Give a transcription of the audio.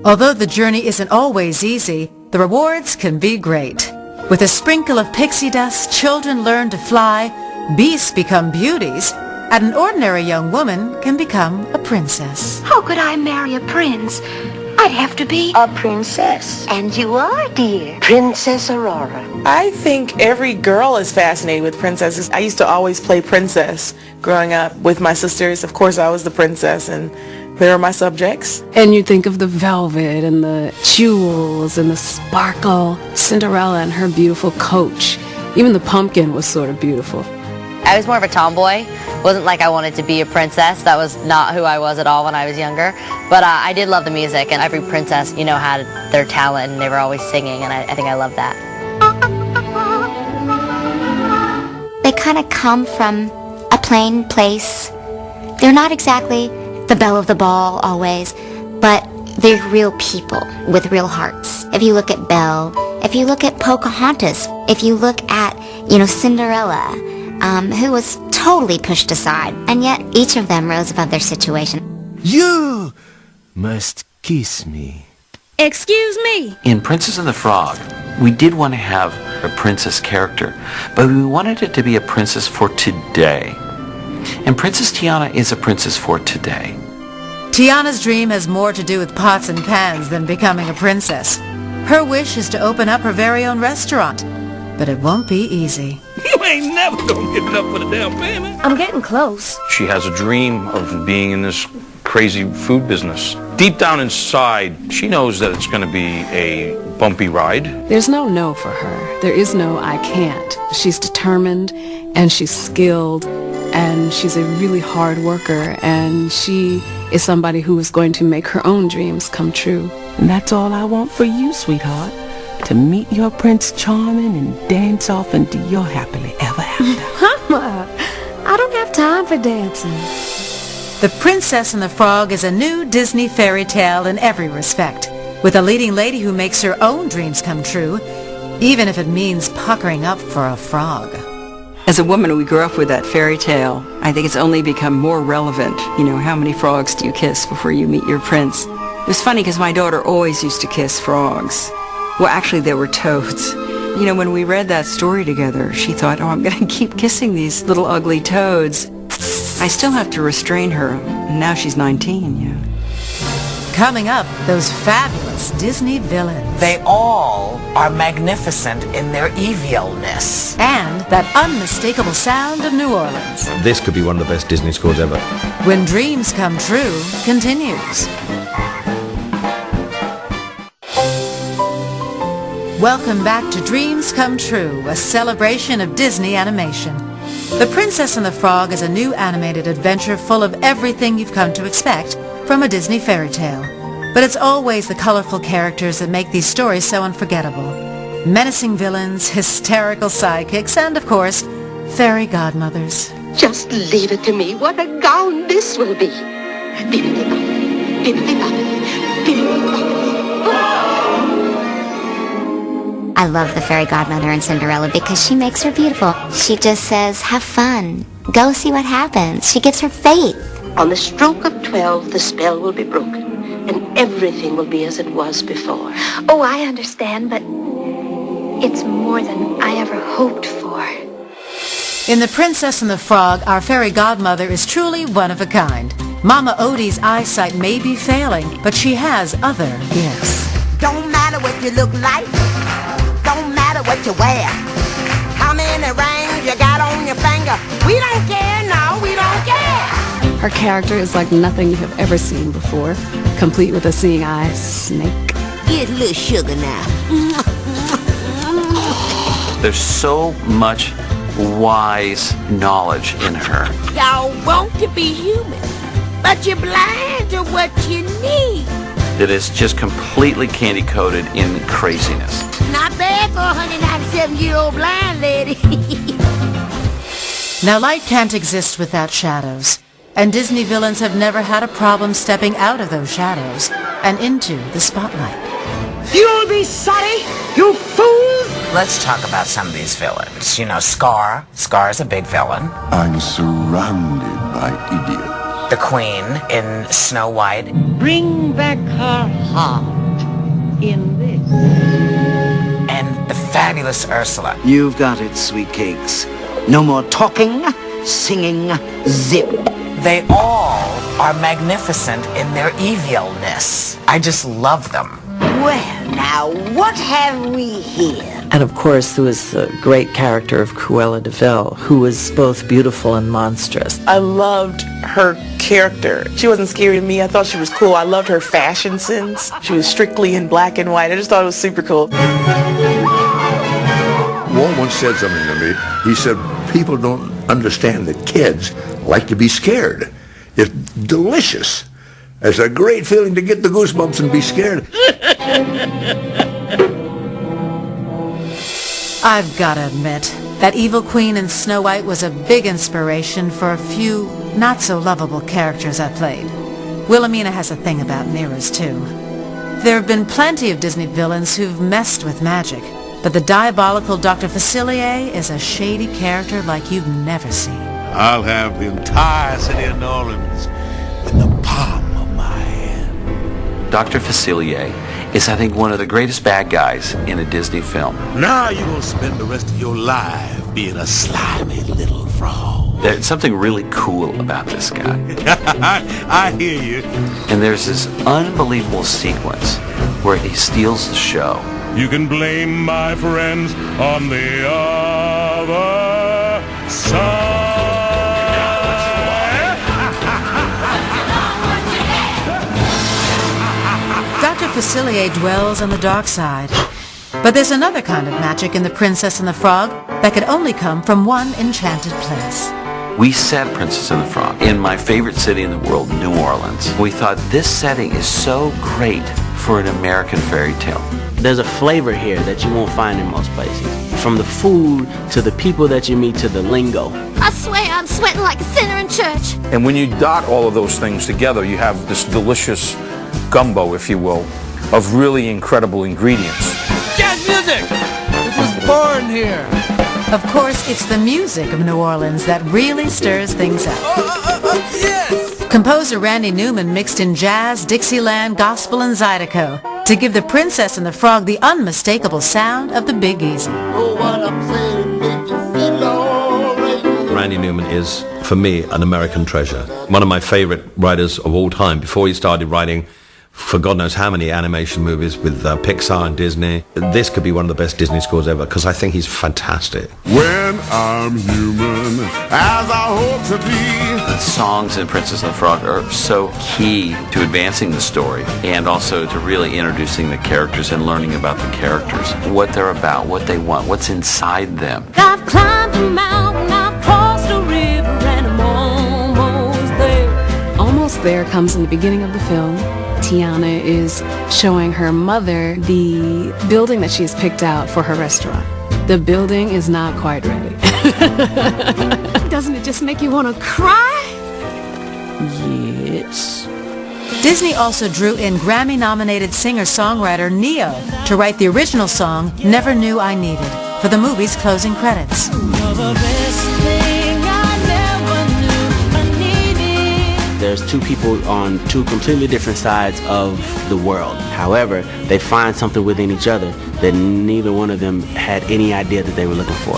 Although the journey isn't always easy, the rewards can be great. With a sprinkle of pixie dust, children learn to fly, beasts become beauties, and an ordinary young woman can become a princess. How could I marry a prince? I'd have to be a princess. And you are, dear. Princess Aurora. I think every girl is fascinated with princesses. I used to always play princess growing up with my sisters. Of course, I was the princess, and they were my subjects. And you think of the velvet and the jewels and the sparkle. Cinderella and her beautiful coach. Even the pumpkin was sort of beautiful. I was more of a tomboy. It wasn't like I wanted to be a princess. That was not who I was at all when I was younger. But I did love the music, and every princess, had their talent, and they were always singing, and I think I loved that. They kind of come from a plain place. They're not exactly the belle of the ball always, but they're real people with real hearts. If you look at Belle, if you look at Pocahontas, if you look at, Cinderella, who was totally pushed aside, and yet each of them rose above their situation. You must kiss me. Excuse me? In Princess and the Frog, we did want to have a princess character, but we wanted it to be a princess for today. And Princess Tiana is a princess for today. Tiana's dream has more to do with pots and pans than becoming a princess. Her wish is to open up her very own restaurant, but it won't be easy. You ain't never gonna get enough for the down payment. I'm getting close. She has a dream of being in this crazy food business. Deep down inside, she knows that it's gonna be a bumpy ride. There's no for her. There is no I can't. She's determined, and she's skilled, and she's a really hard worker, and she is somebody who is going to make her own dreams come true. And that's all I want for you, sweetheart. To meet your Prince Charming and dance off into your happily ever after. Mama, I don't have time for dancing. The Princess and the Frog is a new Disney fairy tale in every respect, with a leading lady who makes her own dreams come true, even if it means puckering up for a frog. As a woman, we grew up with that fairy tale. I think it's only become more relevant. How many frogs do you kiss before you meet your prince? It was funny because my daughter always used to kiss frogs. Well, actually, they were toads. When we read that story together, she thought, I'm going to keep kissing these little ugly toads. I still have to restrain her. Now she's 19, Coming up, those fabulous Disney villains. They all are magnificent in their evilness. And that unmistakable sound of New Orleans. This could be one of the best Disney scores ever. When Dreams Come True continues. Welcome back to Dreams Come True, a celebration of Disney animation. The Princess and the Frog is a new animated adventure full of everything you've come to expect from a Disney fairy tale. But it's always the colorful characters that make these stories so unforgettable. Menacing villains, hysterical sidekicks, and of course, fairy godmothers. Just leave it to me. What a gown this will be. Bibbidi-bobbidi, bibbidi-bobbidi, bibbidi-bobbidi. I love the fairy godmother in Cinderella because she makes her beautiful. She just says, have fun. Go see what happens. She gives her faith. On the stroke of 12, the spell will be broken, and everything will be as it was before. Oh, I understand, but it's more than I ever hoped for. In The Princess and the Frog, our fairy godmother is truly one of a kind. Mama Odie's eyesight may be failing, but she has other gifts. Don't matter what you look like. Don't matter what you wear. How many rings you got on your finger. We don't care, no, we don't care. Her character is like nothing you have ever seen before, complete with a seeing eye snake. Get a little sugar now. There's so much wise knowledge in her. Y'all want to be human, but you're blind to what you need. That is just completely candy-coated in craziness. Not bad for a 197-year-old blind lady. Now, light can't exist without shadows, and Disney villains have never had a problem stepping out of those shadows and into the spotlight. You'll be sorry, you fools! Let's talk about some of these villains. Scar. Scar's a big villain. I'm surrounded by idiots. the Queen in Snow White. Bring back her heart in this. And the fabulous Ursula. You've got it, sweet cakes. No more talking, singing, zip. They all are magnificent in their evilness. I just love them. Well, now, what have we here? And of course, there was the great character of Cruella de Vil, who was both beautiful and monstrous. I loved her character. She wasn't scary to me. I thought she was cool. I loved her fashion sense. She was strictly in black and white. I just thought it was super cool. Walt once said something to me. He said, people don't understand that kids like to be scared. It's delicious. It's a great feeling to get the goosebumps and be scared. I've got to admit, that evil queen in Snow White was a big inspiration for a few not-so-lovable characters I played. Wilhelmina has a thing about mirrors, too. There have been plenty of Disney villains who've messed with magic, but the diabolical Dr. Facilier is a shady character like you've never seen. I'll have the entire city of New Orleans in the palm of my hand. Dr. Facilier is, I think, one of the greatest bad guys in a Disney film. Now you're going to spend the rest of your life being a slimy little frog. There's something really cool about this guy. I hear you. And there's this unbelievable sequence where he steals the show. You can blame my friends on the other side. Dr. Facilier dwells on the dark side. But there's another kind of magic in The Princess and the Frog that could only come from one enchanted place. We set Princess and the Frog in my favorite city in the world, New Orleans. We thought this setting is so great for an American fairy tale. There's a flavor here that you won't find in most places. From the food, to the people that you meet, to the lingo. I swear I'm sweating like a sinner in church. And when you dot all of those things together, you have this delicious gumbo, if you will, of really incredible ingredients. Jazz music! It was born here. Of course, it's the music of New Orleans that really stirs things up. Yes! Composer Randy Newman mixed in jazz, Dixieland, gospel, and Zydeco to give The Princess and the Frog the unmistakable sound of the Big Easy. Randy Newman is, for me, an American treasure. One of my favorite writers of all time. Before he started writing for God knows how many animation movies with Pixar and Disney, this could be one of the best Disney scores ever, because I think he's fantastic. When I'm human, as I hope to be. The songs in Princess and the Frog are so key to advancing the story and also to really introducing the characters and learning about the characters, what they're about, what they want, what's inside them. I've climbed a mountain, I've crossed a river, and I'm almost there. Almost There comes in the beginning of the film. Tiana is showing her mother the building that she's picked out for her restaurant. The building is not quite ready. Doesn't it just make you want to cry? Yes. Disney also drew in Grammy-nominated singer-songwriter Ne-Yo to write the original song Never Knew I Needed for the movie's closing credits. There's two people on two completely different sides of the world. However, they find something within each other that neither one of them had any idea that they were looking for.